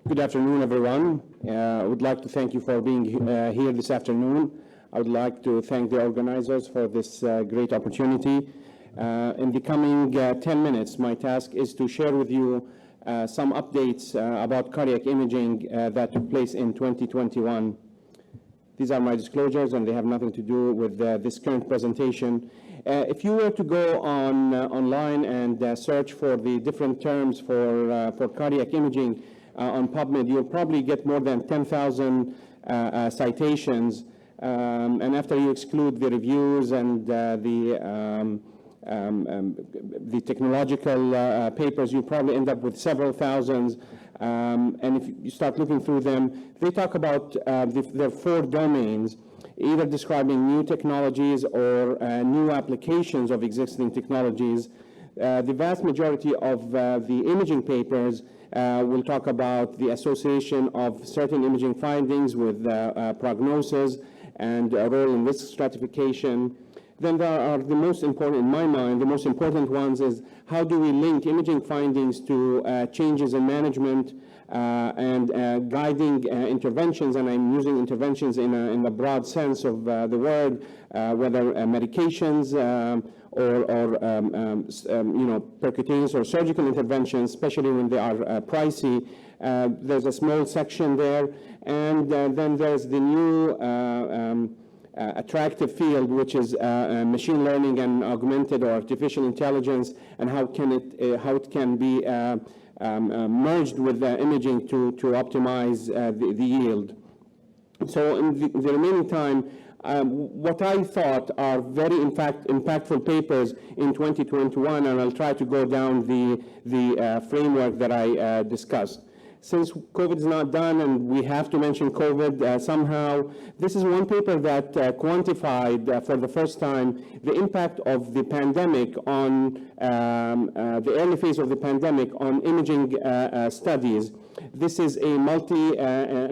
Good afternoon, everyone. I would like to thank you for being here this afternoon. I would like to thank the organizers for this great opportunity. In the coming 10 minutes, my task is to share with you some updates about cardiac imaging that took place in 2021. These are my disclosures, and they have nothing to do with this current presentation. If you were to go online and search for the different terms for cardiac imaging on PubMed, you'll probably get more than 10,000 citations. And after you exclude the reviews and the technological papers, you probably end up with several thousands. And if you start looking through them, they talk about their 4 domains, either describing new technologies or new applications of existing technologies. The vast majority of the imaging papers will talk about the association of certain imaging findings with prognosis and role in risk stratification. Then there are the most important, in my mind, the most important ones is how do we link imaging findings to changes in management and guiding interventions, and I'm using interventions in the broad sense of the word, whether medications or percutaneous or surgical interventions, especially when they are pricey. There's a small section there, and then there's the new attractive field, which is machine learning and augmented or artificial intelligence, and how it can be merged with imaging to optimize the yield. So in the remaining time, what I thought are very impactful papers in 2021, and I'll try to go down the framework that I discussed. Since COVID is not done and we have to mention COVID somehow, this is one paper that quantified for the first time the impact of the pandemic on the early phase of the pandemic on imaging studies. This is an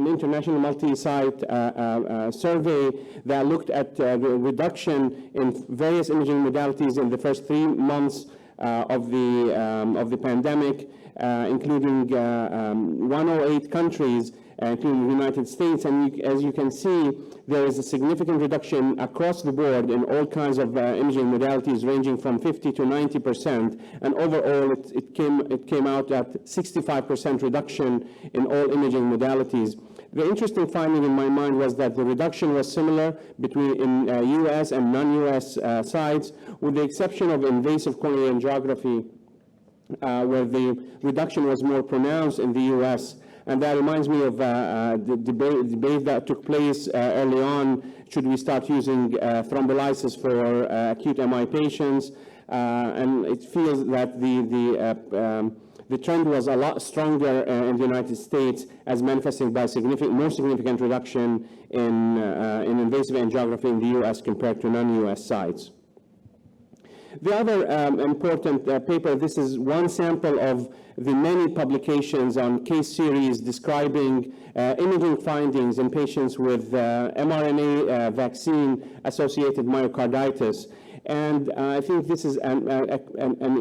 international multi-site survey that looked at the reduction in various imaging modalities in the first 3 months of the pandemic, including 108 countries, including the United States. And as you can see, there is a significant reduction across the board in all kinds of imaging modalities, ranging from 50 to 90%. And overall, it came out at 65% reduction in all imaging modalities. The interesting finding in my mind was that the reduction was similar between U.S. and non-U.S. sites, with the exception of invasive coronary angiography, where the reduction was more pronounced in the U.S. And that reminds me of the debate that took place early on. Should we start using thrombolysis for acute MI patients? And it feels that the trend was a lot stronger in the United States, as manifested by more significant reduction in invasive angiography in the U.S. compared to non-U.S. sites. The other important paper, this is one sample of the many publications on case series describing imaging findings in patients with mRNA vaccine-associated myocarditis. And I think this is an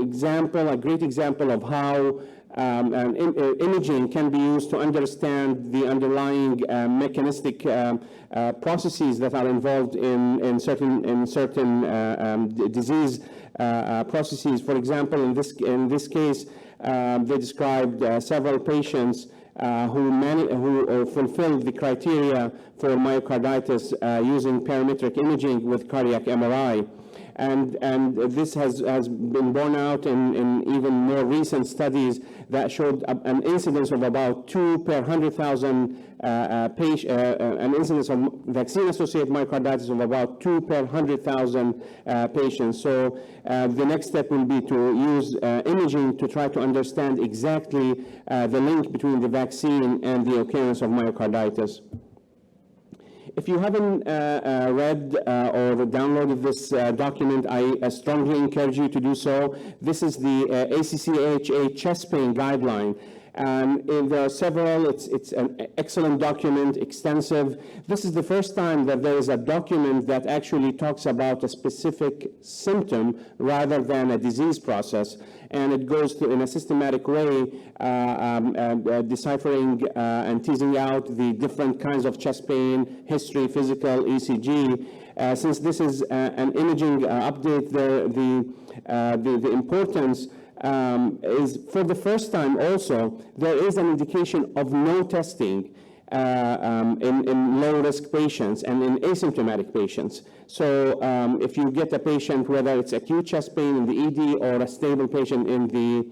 example, a great example of how imaging can be used to understand the underlying mechanistic processes that are involved in certain disease processes. For example, in this case, they described several patients who fulfilled the criteria for myocarditis using parametric imaging with cardiac MRI. And this has been borne out in even more recent studies that showed an incidence of about 2 per 100,000 an incidence of vaccine-associated myocarditis of about 2 per 100,000 patients. So the next step will be to use imaging to try to understand exactly the link between the vaccine and the occurrence of myocarditis. If you haven't read or downloaded this document, I strongly encourage you to do so. This is the ACCHA chest pain guideline. There are several. It's an excellent document, extensive. This is the first time that there is a document that actually talks about a specific symptom rather than a disease process, and it goes through in a systematic way, deciphering and teasing out the different kinds of chest pain, history, physical, ECG. Since this is an imaging update, the importance is for the first time also, there is an indication of no testing in low-risk patients and in asymptomatic patients. So if you get a patient, whether it's acute chest pain in the ED or a stable patient in the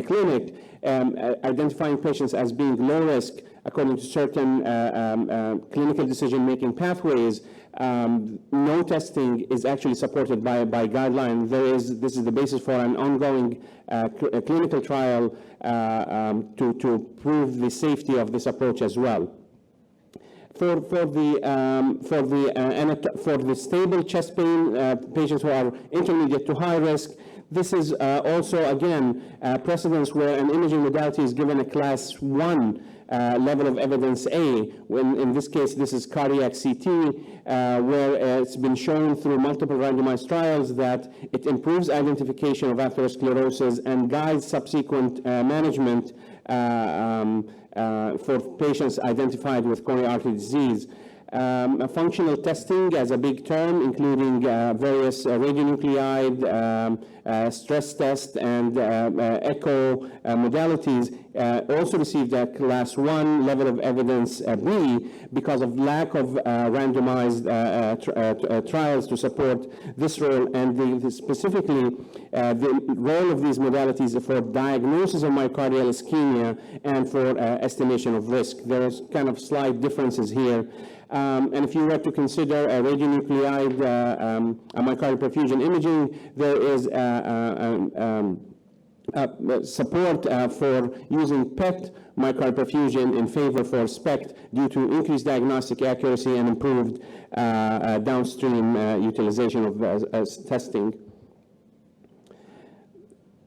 clinic, identifying patients as being low risk according to certain clinical decision-making pathways, no testing is actually supported by guideline. This is the basis for an ongoing clinical trial to prove the safety of this approach as well. For the stable chest pain patients who are intermediate to high risk, this is also again precedence where an imaging modality is given a class 1 level of evidence A. When in this case, this is cardiac CT, where it's been shown through multiple randomized trials that it improves identification of atherosclerosis and guides subsequent management for patients identified with coronary artery disease. Functional testing as a big term, including various radionuclide, stress test, and echo modalities, also received a class 1 level of evidence B because of lack of randomized trials to support this role, and specifically the role of these modalities for diagnosis of myocardial ischemia and for estimation of risk. There's kind of slight differences here. And if you were to consider a radionuclide myocardial perfusion imaging, there is support for using PET myocardial perfusion in favor for SPECT due to increased diagnostic accuracy and improved downstream utilization of testing.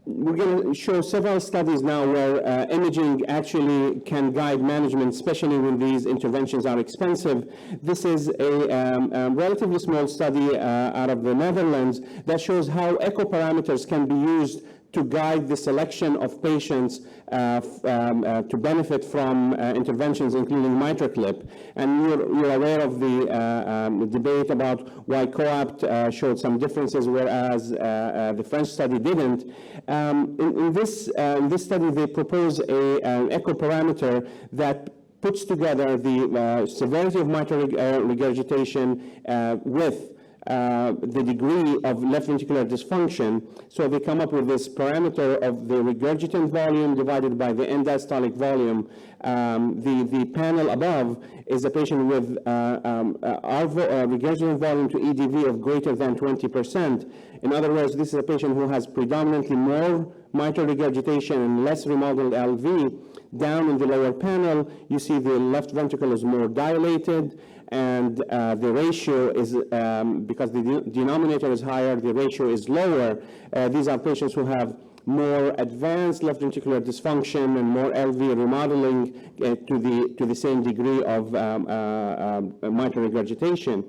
We're going to show several studies now where imaging actually can guide management, especially when these interventions are expensive. This is a relatively small study out of the Netherlands that shows how echo parameters can be used to guide the selection of patients to benefit from interventions, including MitraClip. And you're aware of the debate about why COAPT showed some differences, whereas the French study didn't. In this study, they propose an echo parameter that puts together the severity of mitral regurgitation with the degree of left ventricular dysfunction. So they come up with this parameter of the regurgitant volume divided by the end diastolic volume. The panel above is a patient with regurgitant volume to EDV of greater than 20%. In other words, this is a patient who has predominantly more mitral regurgitation and less remodeled LV. Down in the lower panel, you see the left ventricle is more dilated, and the ratio is, because the denominator is higher, the ratio is lower. These are patients who have more advanced left ventricular dysfunction and more LV remodeling to the same degree of mitral regurgitation.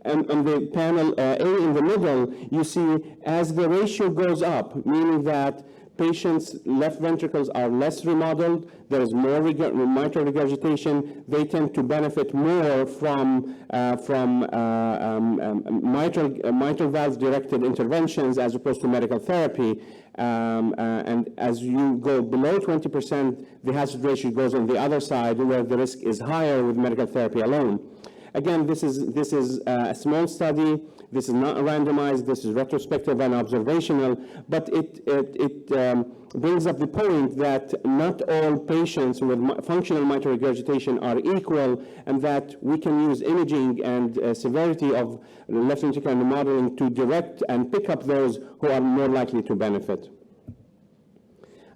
And on the panel A in the middle, you see as the ratio goes up, meaning that patients' left ventricles are less remodeled, there is more mitral regurgitation, they tend to benefit more from mitral valve-directed interventions as opposed to medical therapy. And as you go below 20%, the hazard ratio goes on the other side, where the risk is higher with medical therapy alone. Again, this is a small study. This is not randomized. This is retrospective and observational, but it brings up the point that not all patients with functional mitral regurgitation are equal, and that we can use imaging and severity of left ventricular remodeling to direct and pick up those who are more likely to benefit.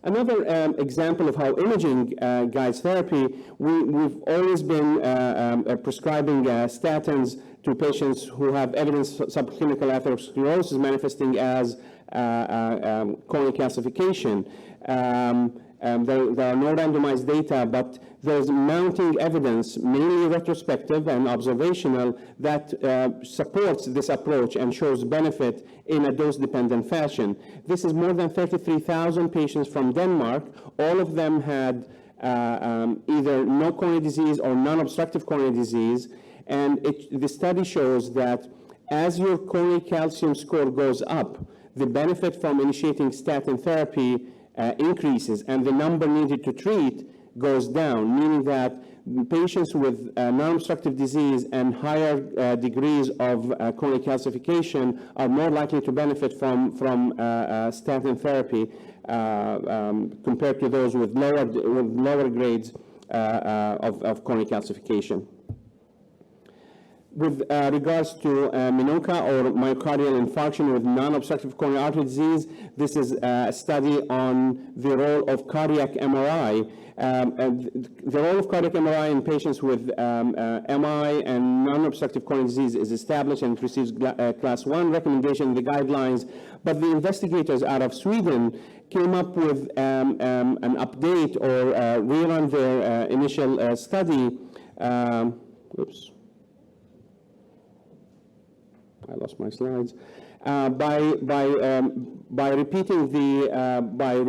Another example of how imaging guides therapy, we've always been prescribing statins to patients who have evidence of subclinical atherosclerosis manifesting as coronary calcification. There are no randomized data, but there's mounting evidence, mainly retrospective and observational, that supports this approach and shows benefit in a dose-dependent fashion. This is more than 33,000 patients from Denmark. All of them had either no coronary disease or non-obstructive coronary disease, and the study shows that as your coronary calcium score goes up, the benefit from initiating statin therapy increases, and the number needed to treat goes down, meaning that patients with non-obstructive disease and higher degrees of coronary calcification are more likely to benefit from statin therapy compared to those with lower grades of coronary calcification. With regards to MINOCA, or myocardial infarction with non-obstructive coronary artery disease, this is a study on the role of cardiac MRI. The role of cardiac MRI in patients with MI and non-obstructive coronary disease is established and it receives class 1 recommendation in the guidelines, but the investigators out of Sweden came up with an update or rerun their initial study. I lost my slides. By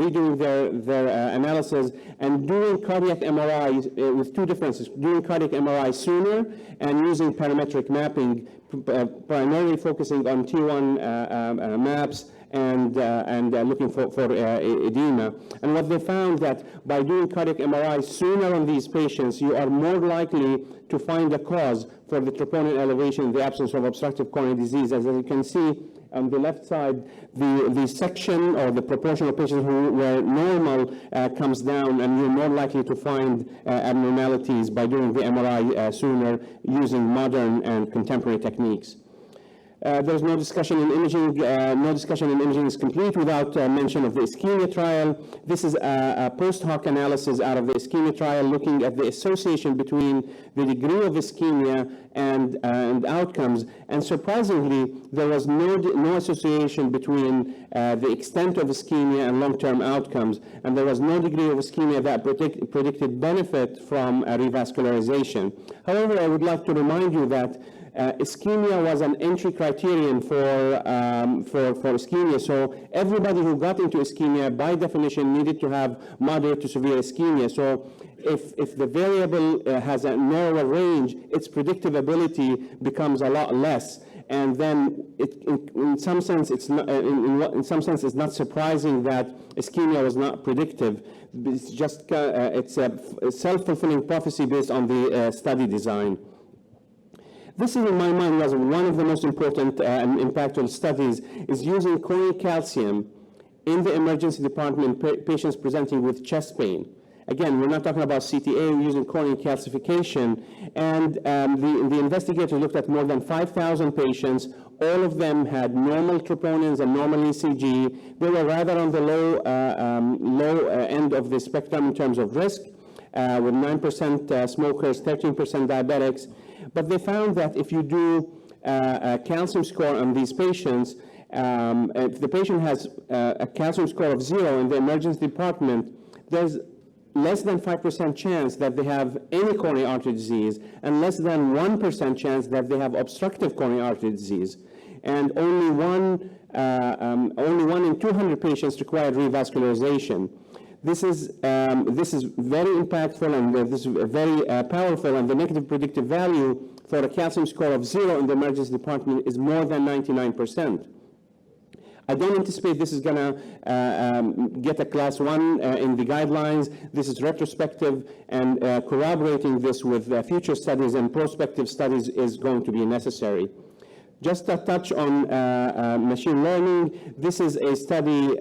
redoing their analysis and doing cardiac MRI with two differences: doing cardiac MRI sooner and using parametric mapping, primarily focusing on T1 maps and looking for edema. And what they found that by doing cardiac MRI sooner on these patients, you are more likely to find a cause for the troponin elevation in the absence of obstructive coronary disease. As you can see on the left side, the section or the proportion of patients who were normal comes down, and you're more likely to find abnormalities by doing the MRI sooner using modern and contemporary techniques. There's no discussion in imaging. No discussion in imaging is complete without mention of the ischemia trial. This is a post hoc analysis out of the ischemia trial, looking at the association between the degree of ischemia and outcomes. And surprisingly, there was no association between the extent of ischemia and long-term outcomes, and there was no degree of ischemia that predicted benefit from revascularization. However, I would like to remind you that ischemia was an entry criterion for ischemia, so everybody who got into ischemia by definition needed to have moderate to severe ischemia. So if the variable has a narrower range, its predictive ability becomes a lot less, and then in some sense it's not surprising that ischemia was not predictive. It's just it's a self-fulfilling prophecy based on the study design. This, in my mind, was one of the most important and impactful studies, is using coronary calcium in the emergency department patients presenting with chest pain. Again, we're not talking about CTA, we're using coronary calcification, and the investigators looked at more than 5,000 patients. All of them had normal troponins and normal ECG. They were rather on the low end of the spectrum in terms of risk, with 9% smokers, 13% diabetics. But they found that if you do a calcium score on these patients, if the patient has a calcium score of 0 in the emergency department, there's less than 5% chance that they have any coronary artery disease, and less than 1% chance that they have obstructive coronary artery disease. And only one in 200 patients required revascularization. This is very impactful, and this is very powerful, and the negative predictive value for a calcium score of 0 in the emergency department is more than 99%. I don't anticipate this is going to get a class 1 in the guidelines. This is retrospective, and corroborating this with future studies and prospective studies is going to be necessary. Just a touch on machine learning. This is a study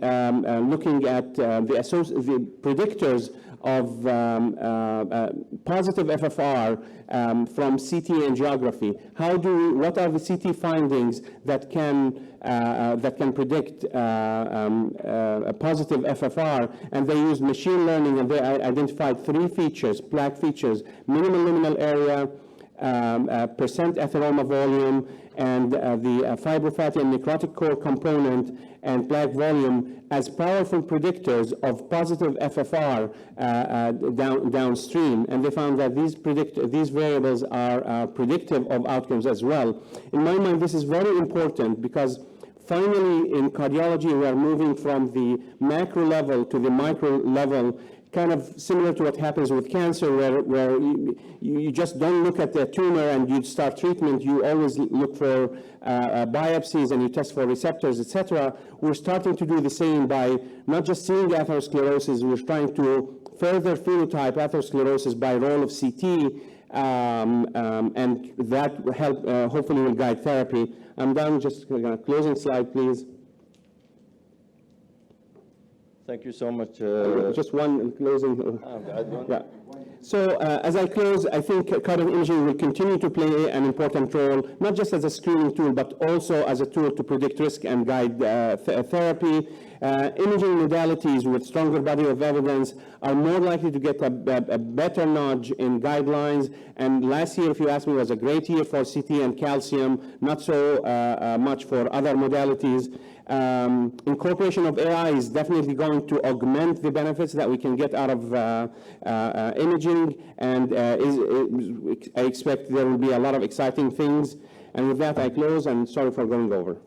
looking at the predictors of positive FFR from CT angiography. What are the CT findings that can predict a positive FFR? And they used machine learning, and they identified 3 features, plaque features: minimal luminal area, percent atheroma volume, and the fibrofatty and necrotic core component and plaque volume as powerful predictors of positive FFR downstream. And they found that these variables are predictive of outcomes as well. In my mind, this is very important because finally in cardiology we are moving from the macro level to the micro level, kind of similar to what happens with cancer, where you just don't look at the tumor and you start treatment. You always look for biopsies and you test for receptors, etc. We're starting to do the same by not just seeing atherosclerosis, we're trying to further phenotype atherosclerosis by role of CT, and that help, hopefully will guide therapy. I'm done, just closing slide, please. Thank you so much. Just one closing. Yeah. So as I close, I think cardiac imaging will continue to play an important role, not just as a screening tool, but also as a tool to predict risk and guide therapy. Imaging modalities with stronger body of evidence are more likely to get a better nudge in guidelines. And last year, if you ask me, was a great year for CT and calcium, not so much for other modalities. Incorporation of AI is definitely going to augment the benefits that we can get out of imaging, and I expect there will be a lot of exciting things. And with that, I close, and sorry for going over.